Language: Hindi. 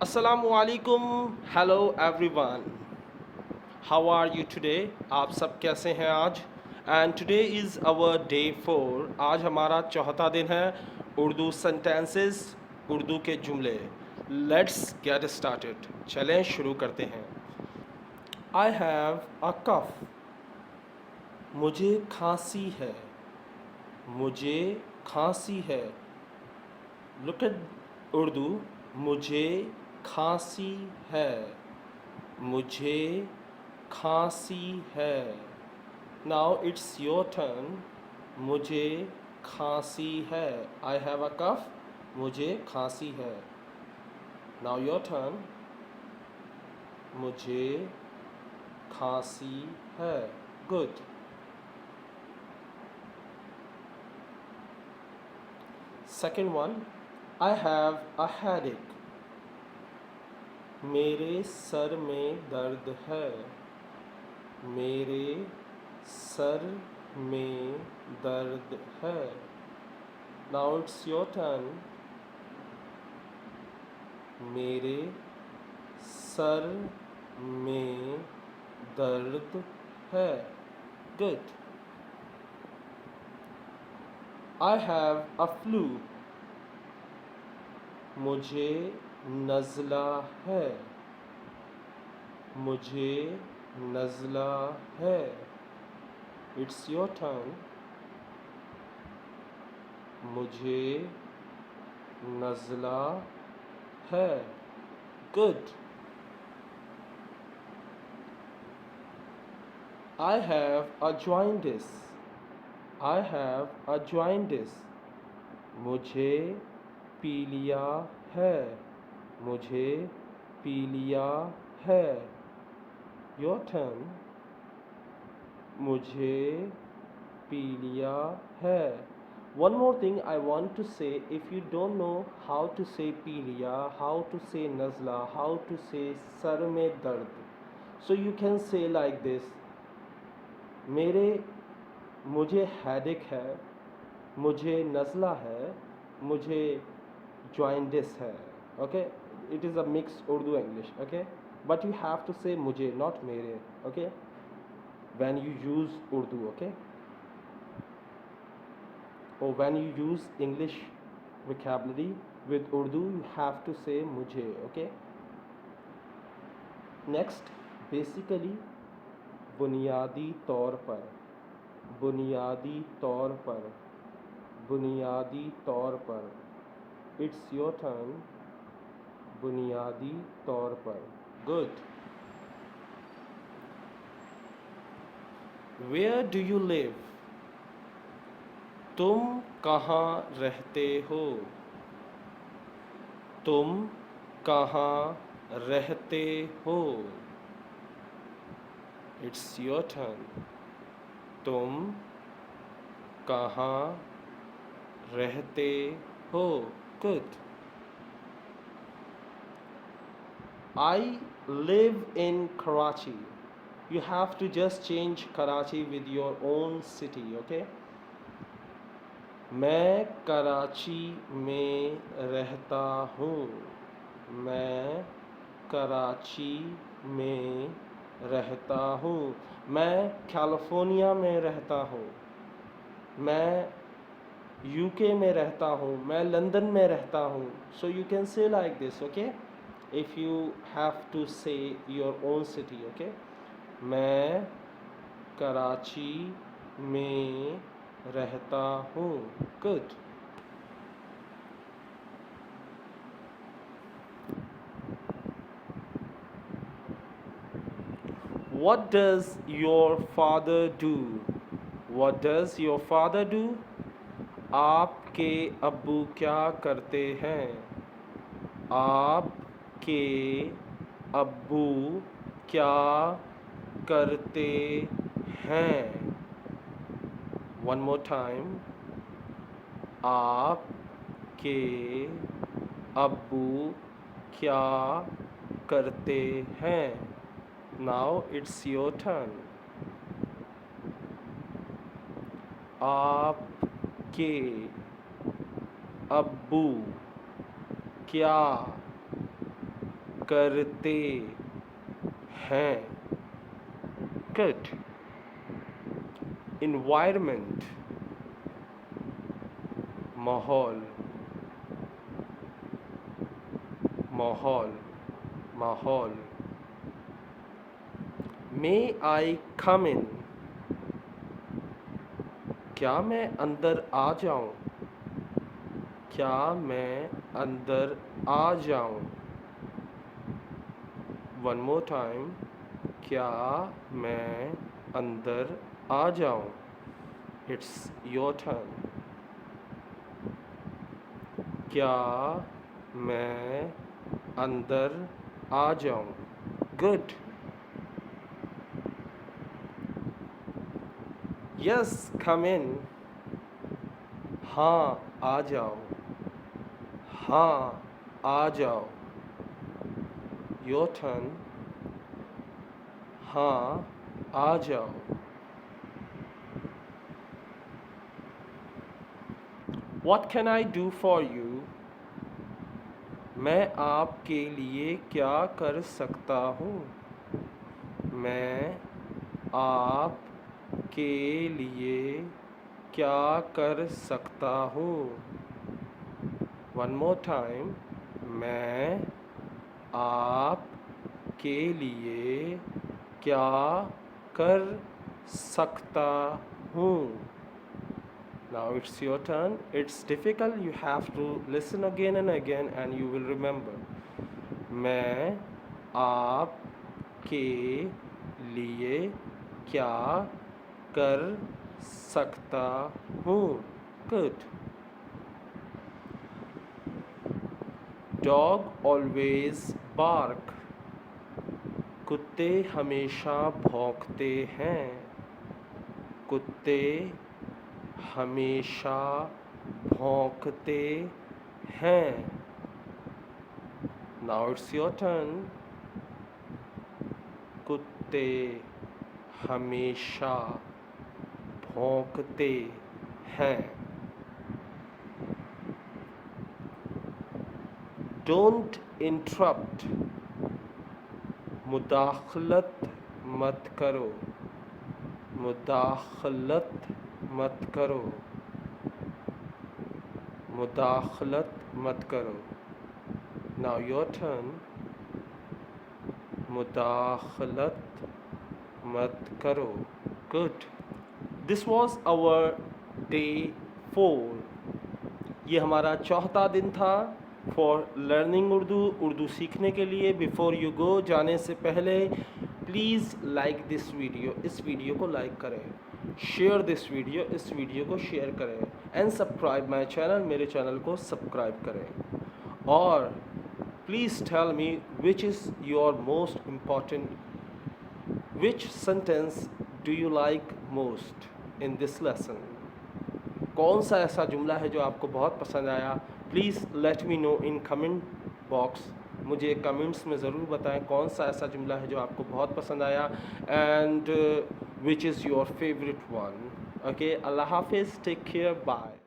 असलामुअलैकुम, hello everyone, how are you today. आप सब कैसे हैं आज। And today is our day 4। आज हमारा चौथा दिन है उर्दू सेंटेंसेस, उर्दू के जुमले। लेट्स गेट स्टार्टेड, चलें शुरू करते हैं। आई हैव अ कफ, मुझे खांसी है, मुझे खांसी है। लुक एट उर्दू, मुझे खांसी है, मुझे खांसी है। Now it's your turn. मुझे खांसी है, आई हैव अ कफ, मुझे खांसी है। Now your turn. मुझे खांसी है, good. Second one, I have a headache, मेरे सर में दर्द है, मेरे सर में दर्द है। Now it's your turn. मेरे सर में दर्द है, good. I have a flu, मुझे नज़ला है, मुझे नज़ला है। It's your turn. मुझे नज़ला है, good. I have a jaundice, I have a jaundice, मुझे पीलिया है, मुझे पीलिया है। Your turn. मुझे पीलिया है। One more thing I want to say, if you don't know how to say पीलिया, how to say नज़ला, how to say सर में दर्द, so you can say like this, मुझे हेडेक है, मुझे नज़ला है, मुझे जॉइंटिस है। Okay, it is a mix Urdu English. Okay, but you have to say मुझे, नॉट मेरे। Okay, when you use Urdu. Okay, or when you use English vocabulary with Urdu, you have to say मुझे। Okay, next, basically बुनियादी तौर पर, बुनियादी तौर पर, बुनियादी तौर पर। It's your turn। बुनियादी तौर पर, good। Where do you live, तुम कहाँ रहते हो, तुम कहाँ रहते हो। It's your turn. तुम कहाँ रहते हो, good. I live in Karachi, you have to just change Karachi with your own city। okay, मैं कराची में रहता हूँ, मैं कराची में रहता हूँ। मैं कैलिफोर्निया में रहता हूँ, मैं यूके में रहता हूँ, मैं लंदन में रहता हूँ। So you can say like this. Okay, if you have to say your own city. Okay, मैं कराची में रहता हूँ, good. What does your father do? What does your father do? आपके अब्बू क्या करते हैं, आपके अब्बू क्या करते हैं। One more time, आपके अब्बू क्या करते हैं। Now it's your turn। आपके अब्बू क्या करते हैं। गुड। इन्वायरमेंट, माहौल, माहौल, माहौल। मे आई कम इन, क्या मैं अंदर आ जाऊं? क्या मैं अंदर आ जाऊं? वन मोर टाइम, क्या मैं अंदर आ जाऊं? It's your turn. क्या मैं अंदर आ जाऊं? गुड। यस, कम इन। हाँ, आ जाओ। हाँ, आ जाओ। Your turn. हाँ, आ जाओ। What can I do for you? मैं आपके लिए क्या कर सकता हूँ? मैं आपके लिए क्या कर सकता हूँ? वन मोर टाइम, मैं आपके लिए क्या कर सकता हूँ? Now it's your turn. It's difficult. You have to listen again and again and you will remember. मैं आपके लिए क्या कर सकता हूँ? Good. Dog always bark. कुत्ते हमेशा भौंकते हैं। कुत्ते हमेशा भौंकते हैं। Now it's your turn. कुत्ते हमेशा भौंकते हैं। Don't interrupt. मुदाखलत मत करो। मुदाखलत मत करो। मुदाखलत मत करो। Now your turn. मुदाखलत मत करो। Good. This was our day 4. ये हमारा चौथा दिन था फॉर लर्निंग उर्दू सीखने के लिए। बिफोर यू गो, जाने से पहले प्लीज़ लाइक दिस वीडियो, इस वीडियो को लाइक करें। शेयर दिस वीडियो, इस वीडियो को शेयर करें। एंड सब्सक्राइब माई चैनल, मेरे चैनल को सब्सक्राइब करें। और please tell me which is your most important, which sentence do you like most in this lesson. कौन सा ऐसा जुमला है जो आपको बहुत पसंद आया? Please let me know in comment box. मुझे कमेंट्स में ज़रूर बताएं कौन सा ऐसा जुमला है जो आपको बहुत पसंद आया and which is your favourite one. Okay, Allah हाफिज़, टेक केयर, बाय।